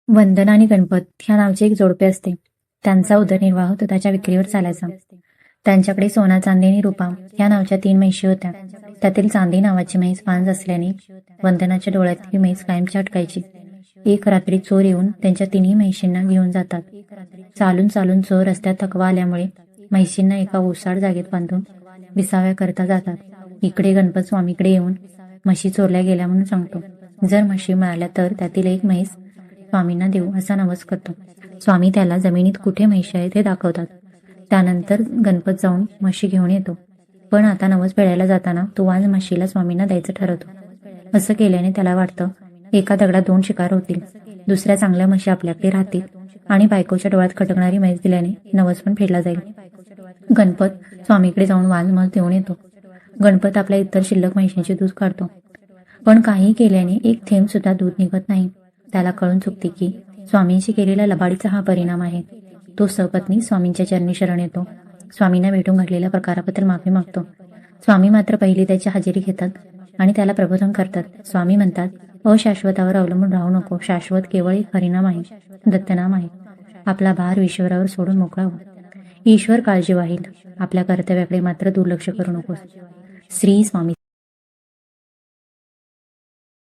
वंदना आणि गणपत ह्या नावचे एक जोडपे असते. त्यांचा उदरनिर्वाह दुधाच्या विक्रीवर चालायचा. त्यांच्याकडे सोना, चांदी आणि रुपा ह्या नावच्या 3 म्हशी होत्या. त्यातील चांदी नावाची म्हैस पांज असल्याने वंदनाच्या डोळ्यात ही म्हैस कायमची अटकायची. एक रात्री चोर येऊन त्यांच्या 3ही म्हैशींना घेऊन जातात. चालून चालून चोर रस्त्यात थकवा आल्यामुळे म्हैशींना एका ओसाड जागेत बांधून विसाव्या करता जातात. इकडे गणपत स्वामीकडे येऊन म्हशी चोरल्या गेल्या म्हणून सांगतो. जर म्हशी मिळाल्या तर त्यातील एक म्हैस स्वामींना देऊ असा नवस करतो. स्वामी त्याला जमिनीत कुठे म्हशी आहेत हे दाखवतात. त्यानंतर गणपत जाऊन म्हशी घेऊन येतो. पण आता नवस फेडायला जाताना तो वाज म्हशीला स्वामींना द्यायचं ठरवतो. असं केल्याने त्याला वाटतं एका दगडात 2 शिकार होतील. दुसऱ्या चांगल्या म्हशी आपल्याकडे राहतील आणि बायकोच्या डोळ्यात खटकणारी म्हैस दिल्याने नवस पण फेडला जाईल. गणपत स्वामीकडे जाऊन वाज म्हस देऊन येतो. गणपत आपल्या इतर शिल्लक म्हशींचे दूध काढतो. पण काही केल्याने एक थेंब सुद्धा दूध निघत नाही. त्याला कळून चुकते की स्वामींशी केलेल्या लबाडीचा हा परिणाम आहे. तो सपत्नी स्वामींच्या चरणी शरण येतो. स्वामींना भेटून घडलेल्या प्रकाराबद्दल माफी मागतो. स्वामी मात्र पहिली त्याची हजेरी घेतात आणि त्याला प्रबोधन करतात. स्वामी म्हणतात, अशाश्वतावर अवलंबून राहू नको. शाश्वत केवळ एक हरिनाम आहे, दत्तनाम आहे. आपला भार ईश्वरावर सोडून मोकळा हो. ईश्वर काळजी वाहील. आपल्या कर्तव्याकडे मात्र दुर्लक्ष करू नकोस. श्री स्वामी